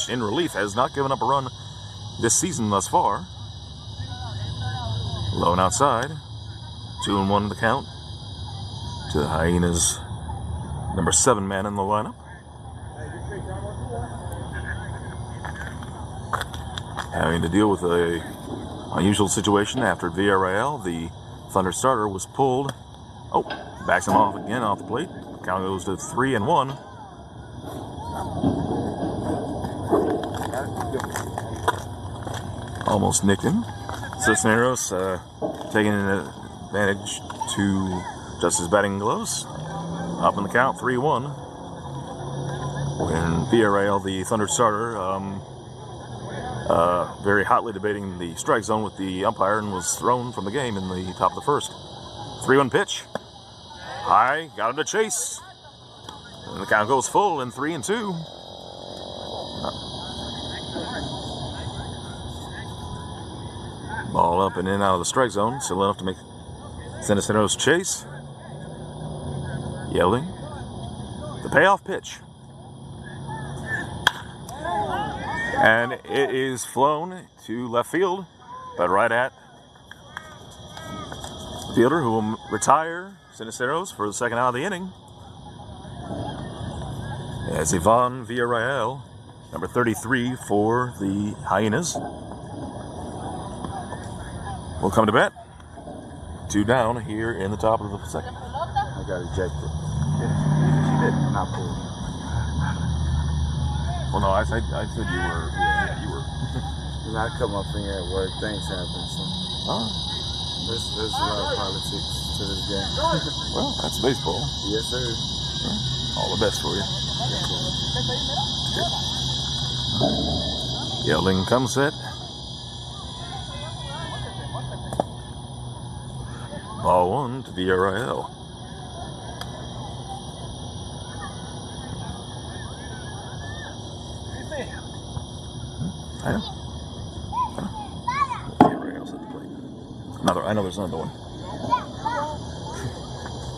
in relief has not given up a run this season thus far. Low and outside. 2-1 the count to the Hyenas, number 7 man in the lineup. Having to deal with a unusual situation after VRL, the Thunder starter was pulled. Oh, backs him off again off the plate. Count goes to 3-1. Almost nicked him. Cisneros taking advantage to adjust his batting gloves. Up in the count, 3-1. When VRL, the Thunder starter, very hotly debating the strike zone with the umpire and was thrown from the game in the top of the first. 3-1 pitch. High, got him to chase. And the count goes full in 3-2. Ball up and in out of the strike zone, still enough to make Cisneros chase. Yelling. The payoff pitch. And it is flown to left field, but right at the fielder, who will retire Cisneros for the second out of the inning. As Ivan Villarreal, number 33 for the Hyenas, will come to bat. 2 down here in the top of the second. I got ejected. Yeah, she did. Not pulled. Well, no, I said you were. Yeah, you were. You know, I come up in here at work. Things happen. So there's a lot of politics to this game. Well, that's baseball. Yes, sir. Yeah. All the best for you. Yes, Yelling comes set. Ball 1 to VRL. I know. VRL's at the plate. I know there's another one.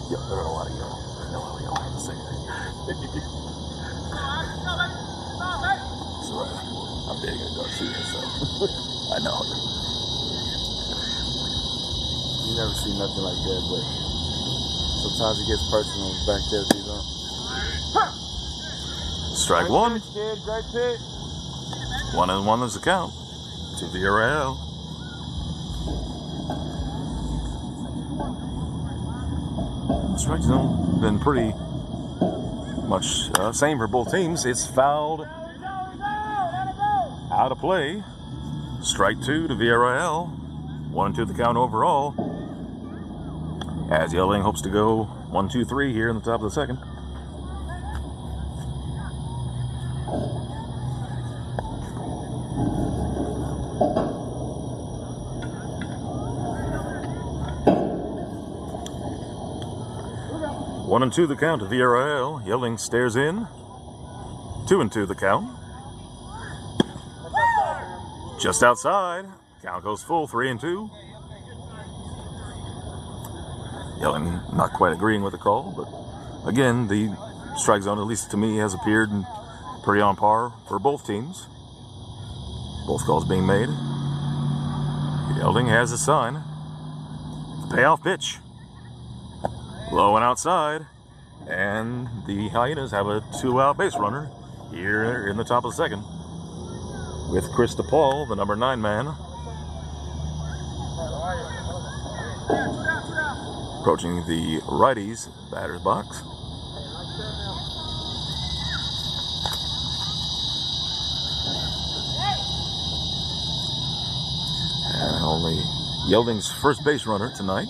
Yep, there are a lot of yellow. I know how yellow the same thing. It's alright. I'm big at Garcia, so I know. You never see nothing like that, but sometimes it gets personal back there. Strike 1. Pitch, kid. Great pitch. 1-1 is the count to VRL. Strike zone been pretty much same for both teams. It's fouled out of play. Strike 2 to VRL. 1-2 the count overall. As Yelling hopes to go 1-2-3 here in the top of the second. One and 2 the count to VRL. Yelling stares in. 2-2 the count. Just outside. Count goes full, 3-2. Yelling not quite agreeing with the call, but again, the strike zone, at least to me, has appeared pretty on par for both teams. Both calls being made. Yelling has a sign. The payoff pitch. Low and outside. And the Hyenas have a 2-out base runner here in the top of the second. With Chris DePaul, the number 9 man, approaching the righties batter's box. And only Yelding's first base runner tonight.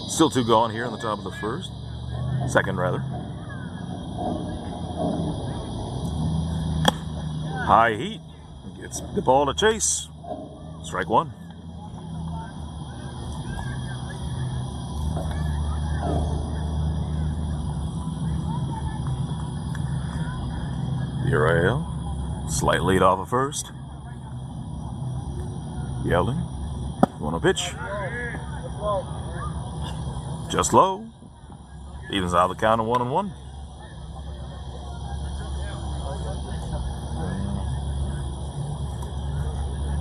Still 2 gone here in the top of the second rather. High heat. Gets the ball to chase. Strike 1. VRL. Slight lead off of first. Yelling. 1-0 pitch. Just low. Evens out the count of 1-1.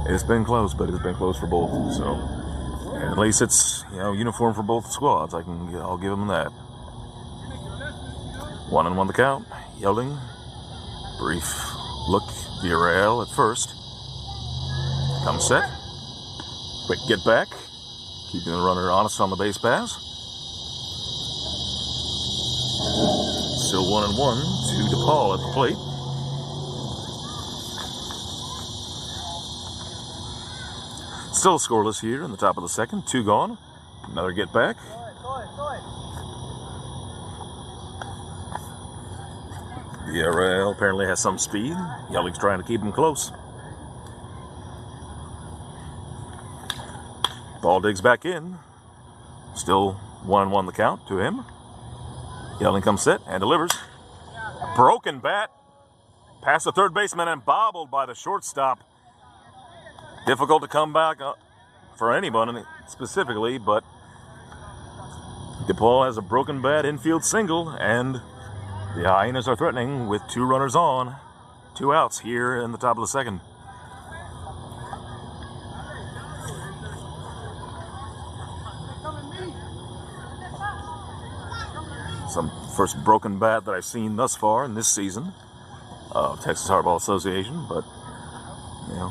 It's been close, but it's been close for both. So, and at least it's, you know, uniform for both squads. I'll give them that. 1-1 the count. Yielding. Brief look. Villarreal at first. Come set. Quick get back. Keeping the runner honest on the base pass. Still 1-1 to DePaul at the plate. Still scoreless here in the top of the second. 2 gone. Another get back. Villarreal apparently has some speed. Yelling's trying to keep him close. Ball digs back in. Still 1-1 the count to him. Yelling comes set and delivers. Broken bat. Past the third baseman and bobbled by the shortstop. Difficult to come back for anyone specifically, but DePaul has a broken bat infield single, and the Hyenas are threatening with 2 runners on, 2 outs here in the top of the second. Some first broken bat that I've seen thus far in this season of Texas Hardball Association, but you know,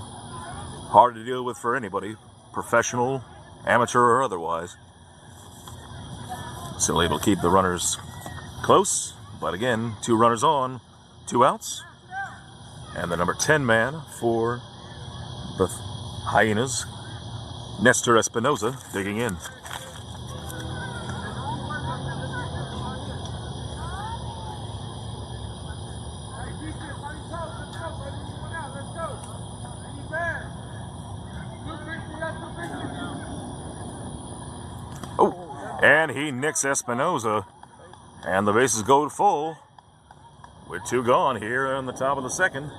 hard to deal with for anybody, professional, amateur, or otherwise. Still able to keep the runners close, but again, 2 runners on, 2 outs, and the number 10 man for the Hyenas, Nestor Espinoza, digging in. And he nicks Espinoza, and the bases go full with 2 gone here on the top of the second.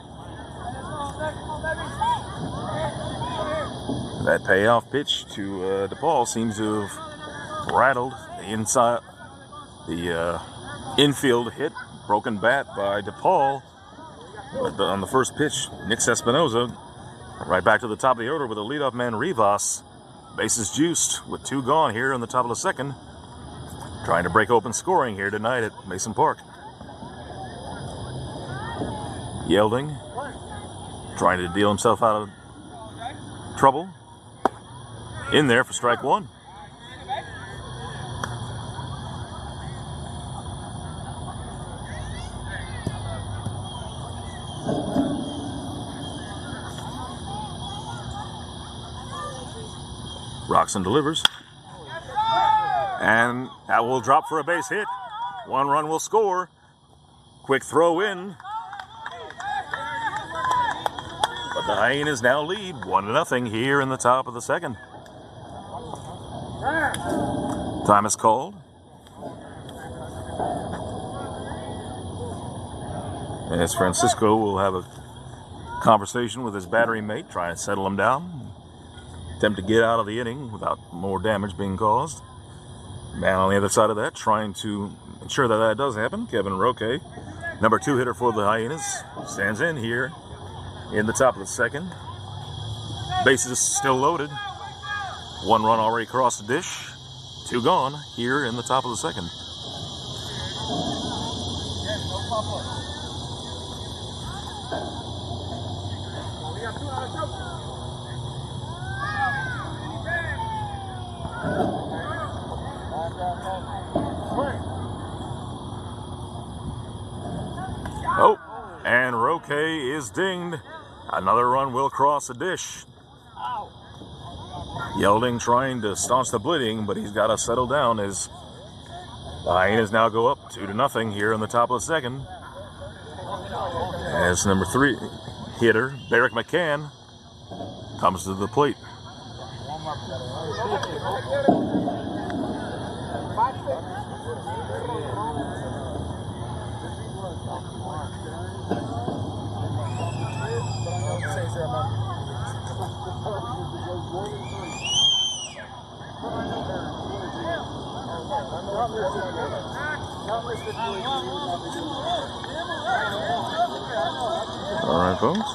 That payoff pitch to DePaul seems to have rattled the infield hit, broken bat by DePaul. But on the first pitch, nicks Espinoza right back to the top of the order with a leadoff man, Rivas. Bases juiced with 2 gone here in the top of the second. Trying to break open scoring here tonight at Mason Park. Yielding, trying to deal himself out of trouble. In there for strike 1. Roxon delivers. And that will drop for a base hit. 1 run will score. Quick throw in. But the Hyenas now lead 1-0 here in the top of the second. Time is called. As Francisco will have a conversation with his battery mate, try and settle him down. Attempt to get out of the inning without more damage being caused. Man on the other side of that, trying to ensure that that does happen. Kevin Roque, number 2 hitter for the Hyenas, stands in here in the top of the second. Bases still loaded. 1 run already crossed the dish. 2 gone here in the top of the second. Oh, and Roque is dinged. Another run will cross the dish. Yielding trying to staunch the bleeding, but he's got to settle down as the Hyenas now go up 2-0 here in the top of the second. As number 3 hitter, Barrick McCann, comes to the plate. All right, folks.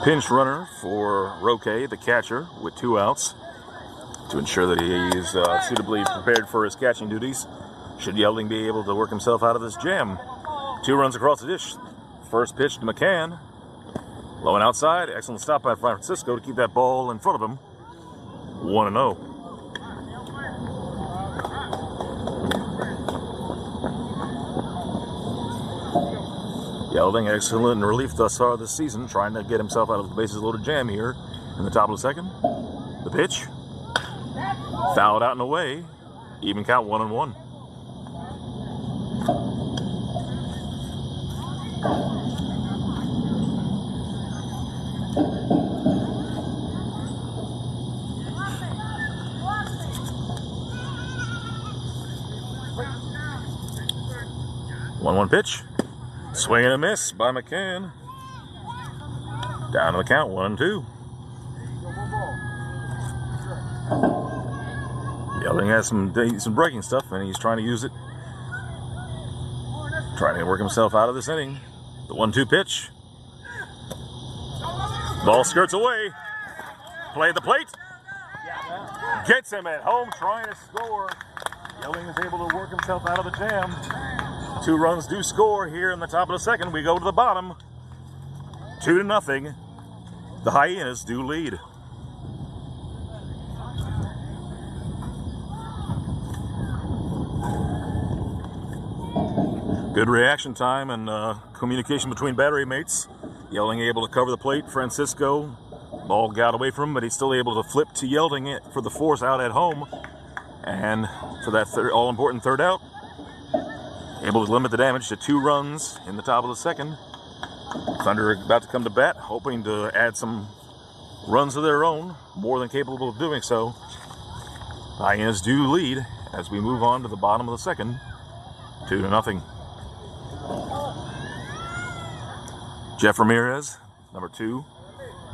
Pinch runner for Roque, the catcher, with 2 outs to ensure that he is suitably prepared for his catching duties. Should Yelding be able to work himself out of this jam. 2 runs across the dish. First pitch to McCann. Low and outside. Excellent stop by Francisco to keep that ball in front of him. 1-0. Yelding, excellent in relief thus far this season, trying to get himself out of the bases loaded jam here in the top of the second. The pitch. Fouled out and away. Even count, 1-1. One pitch. Swing and a miss by McCann. Down to the count, 1-2. Yelding has some breaking stuff, and he's trying to use it. Trying to work himself out of this inning. The 1-2 pitch. Ball skirts away. Play at the plate. Gets him at home, trying to score. Yelding is able to work himself out of the jam. 2 runs do score here in the top of the second. We go to the bottom. 2-0. The Hyenas do lead. Good reaction time and communication between battery mates. Yelding able to cover the plate. Francisco, ball got away from him, but he's still able to flip to Yelding it for the force out at home. And for that all-important third out, able to limit the damage to 2 runs in the top of the second. Thunder about to come to bat, hoping to add some runs of their own, more than capable of doing so. Hyenas do lead as we move on to the bottom of the second, 2-0. Jeff Ramirez, number 2,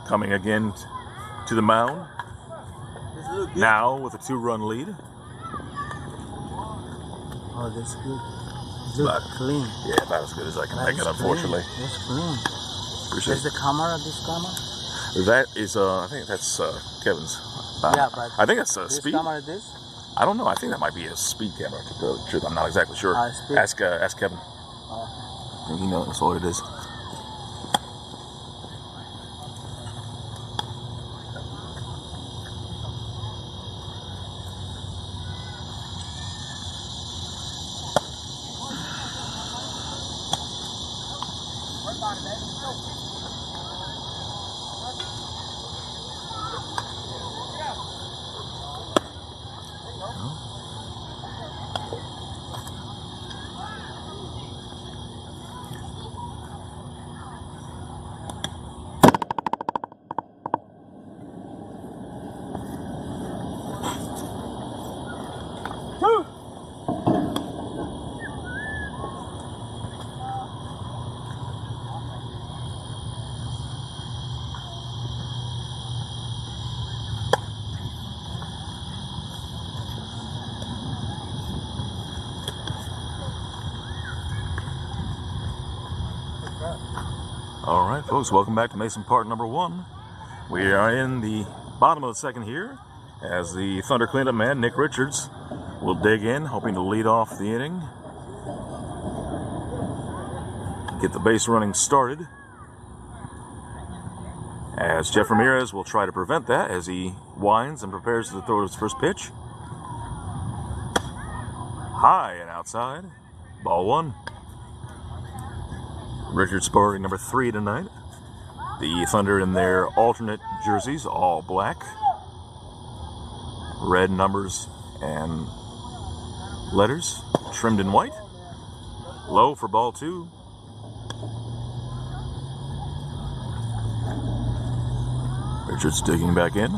coming again to the mound. Now with a 2-run lead. Oh, that's good. Look clean. Yeah, about as good as I can make it, unfortunately. Clean. That's clean. Appreciate Is the camera, this camera? That is, I think that's Kevin's. Yeah, but I think that's this speed. camera, this? I don't know. I think that might be a speed camera. To tell the truth, I'm not exactly sure. Ask Kevin. Oh. I think he knows what it is. All right, folks, welcome back to Mason Park number 1. We are in the bottom of the second here as the Thunder cleanup man, Nick Richards, will dig in, hoping to lead off the inning, get the base running started, as Jeff Ramirez will try to prevent that as he winds and prepares to throw his first pitch. High and outside, ball 1. Richards sporting number 3 tonight. The Thunder in their alternate jerseys, all black. Red numbers and letters, trimmed in white. Low for ball 2. Richards digging back in.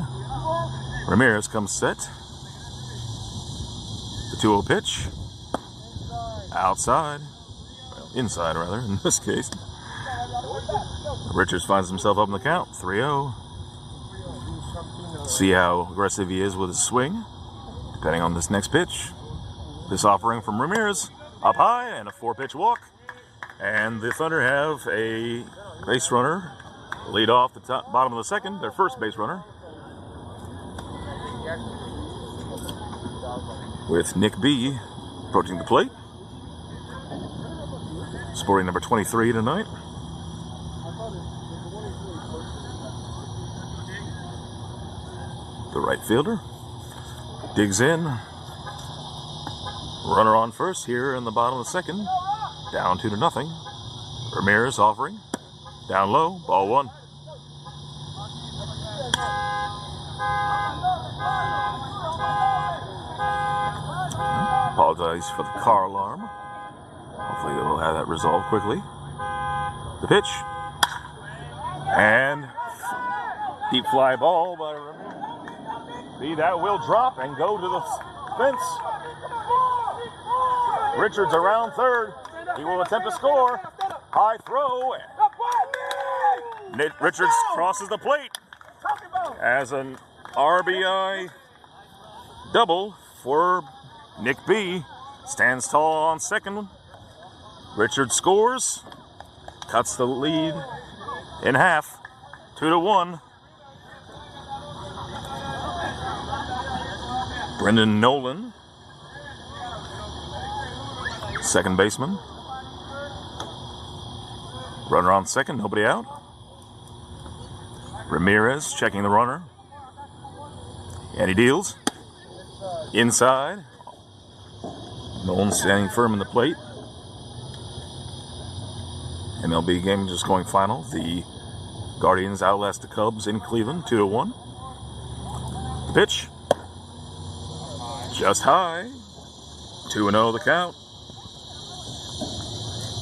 Ramirez comes set. The 2-0 pitch. Outside. Inside, rather, in this case. Richards finds himself up in the count, 3-0. See how aggressive he is with his swing, depending on this next pitch. This offering from Ramirez, up high, and a 4-pitch walk. And the Thunder have a base runner Lead off the bottom of the second, their first base runner, with Nick B approaching the plate, sporting number 23 tonight. The right fielder digs in. Runner on first here in the bottom of the second. Down 2-0. Ramirez offering. Down low. Ball 1. Apologize for the car alarm. Hopefully we'll have that resolved quickly. The pitch. And deep fly ball by Ramirez. See, that will drop and go to the fence. Richards around third. He will attempt to score. High throw. Richards crosses the plate as an RBI double for Nick B. Stands tall on second. Richards scores. Cuts the lead in half. 2-1. Brendan Nolan, second baseman. Runner on second, nobody out. Ramirez checking the runner. And he deals. Inside. Nolan standing firm in the plate. MLB game just going final. The Guardians outlast the Cubs in Cleveland, 2-1. The pitch. Just high. 2-0 the count.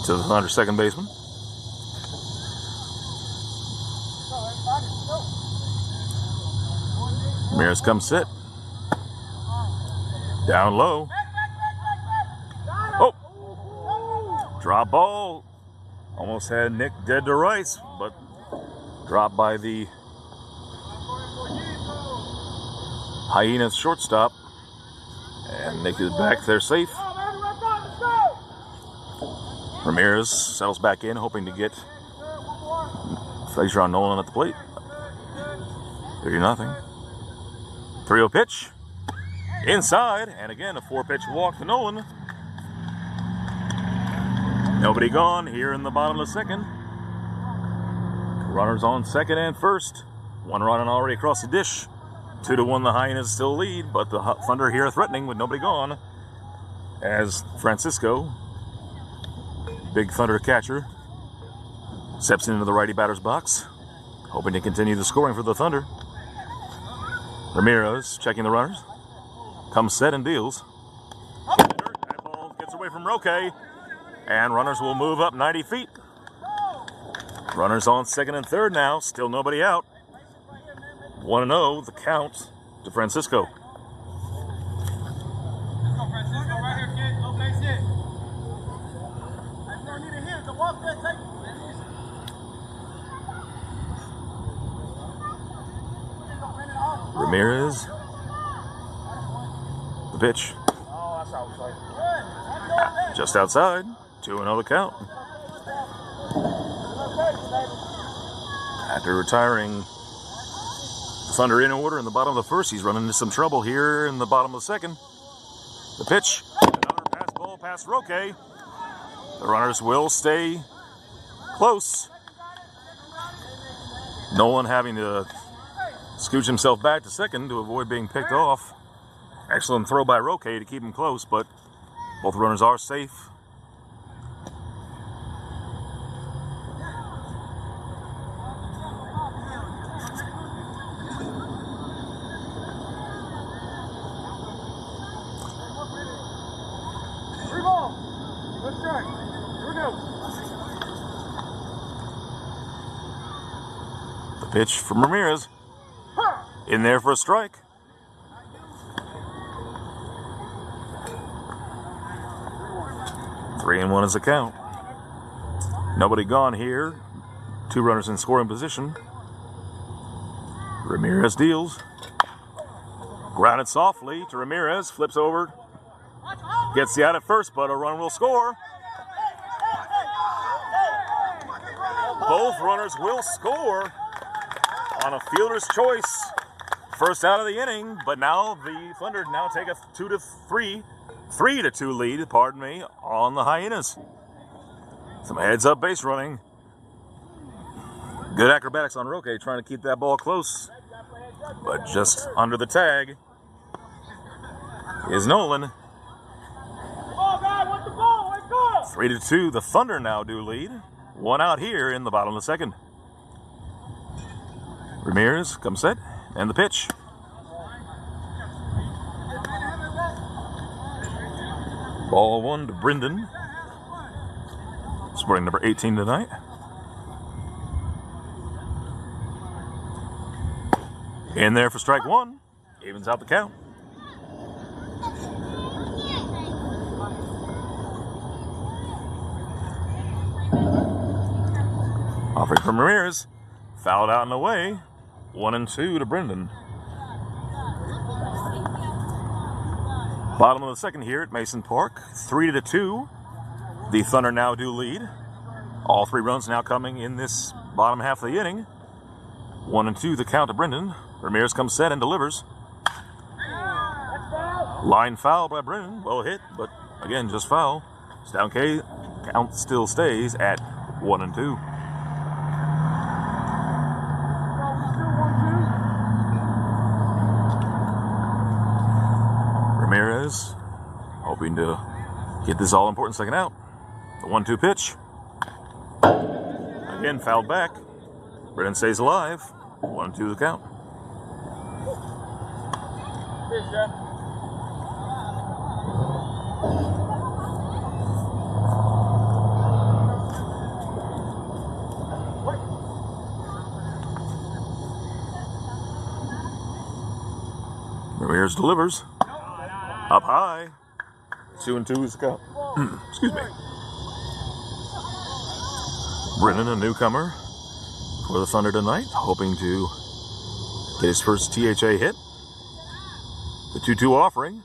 To the Thunder second baseman. Ramirez comes set. Down low. Oh! Drop ball. Almost had Nick dead to rights, but dropped by the Hyenas shortstop. And Nick is back there safe. Ramirez settles back in, hoping to get Frazier on Nolan at the plate. 3-0. 3-0 pitch. Inside, and again a 4-pitch walk to Nolan. Nobody gone here in the bottom of the second. Runners on second and first. One running already across the dish. 2-1 the Hyenas still lead, but the Thunder here threatening with nobody gone. As Francisco, big Thunder catcher, steps into the righty batter's box, hoping to continue the scoring for the Thunder. Ramirez checking the runners. Comes set and deals. That ball gets away from Roque. And runners will move up 90 feet. Runners on second and third now. Still nobody out. 1-0 the count to Francisco. Ramirez. The pitch. Just outside. 2-0 the count. After retiring the Thunder in order in the bottom of the first, he's running into some trouble here in the bottom of the second. The pitch. Another pass ball past Roque. The runners will stay close. Nolan having to scooch himself back to second to avoid being picked off. Excellent throw by Roque to keep him close, but both runners are safe. The pitch from Ramirez. In there for a strike. Three and 1 is the count. Nobody gone here. Two runners in scoring position. Ramirez deals. Grounded softly to Ramirez. Flips over. Gets the out at first, but a run will score. both runners will score on a fielder's choice. First out of the inning, but now the Thunder now take a 3-2 lead, pardon me, on the Hyenas. Some heads-up base running. Good acrobatics on Roque, trying to keep that ball close. But just under the tag is Nolan. 3-2, the Thunder now do lead. One out here in the bottom of the second. Ramirez comes set, and the pitch. Ball one to Brendan. Sporting number 18 tonight. In there for strike one. Evens out the count. Offering from Ramirez. Fouled out and away. 1-2 to Brendan. Bottom of the second here at Mason Park. 3-2. The Thunder now do lead. All three runs now coming in this bottom half of the inning. 1-2 the count to Brendan. Ramirez comes set and delivers. Line foul by Brendan. Well hit, but again, just foul. Down K. Count still stays at 1-2. Ramirez hoping to get this all-important second out. The 1-2 pitch. Again, fouled back. Brendan stays alive. 1-2 the count. Ramirez delivers. Up high. 2-2 is the count. Excuse me. Brennan, a newcomer for the Thunder tonight, hoping to get his first THA hit. The 2-2 offering.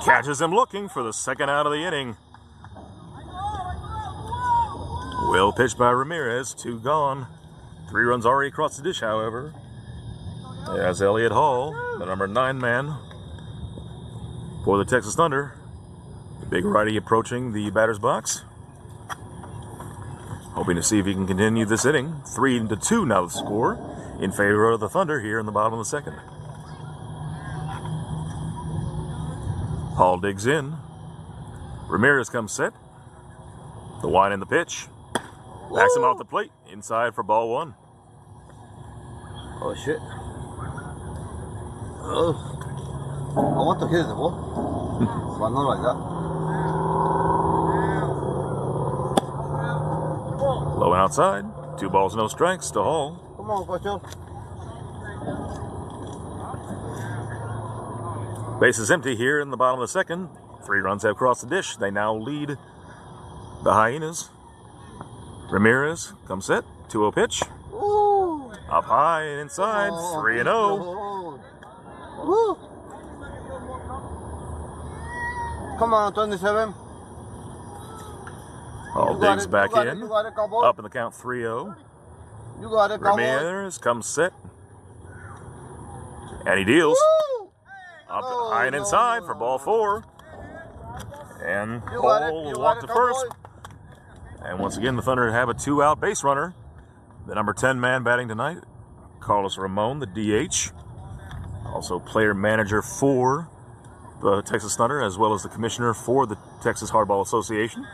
Catches him looking for the second out of the inning. Well pitched by Ramirez. 2 gone. 3 runs already across the dish, however. As Elliott Hall, the number 9 man for the Texas Thunder. The big righty approaching the batter's box. Hoping to see if he can continue this inning. 3-2 now the score in favor of the Thunder here in the bottom of the second. Hall digs in. Ramirez comes set. The wind in the pitch. Backs him off the plate. Inside for ball 1. Oh shit. Oh. I want to hit the ball. But not like that. Low and outside. 2 balls, no strikes to Hall. Come on, Coach. Base is empty here in the bottom of the second. 3 runs have crossed the dish. They now lead the Hyenas. Ramirez comes set. 2-0 pitch. Ooh. Up high and inside. 3-0. Woo. Come on, 27. Hall digs back in. You got it, cowboy. Up in the count 3-0. You got it, cowboy. Ramirez comes set. And he deals. Woo. Up high and inside for ball 4. And You got it, Hall you walked got to it, first. cowboy. And once again, the Thunder have a 2-out base runner. The number 10 man batting tonight, Carlos Ramon, the DH. Also player manager for the Texas Thunder, as well as the commissioner for the Texas Hardball Association.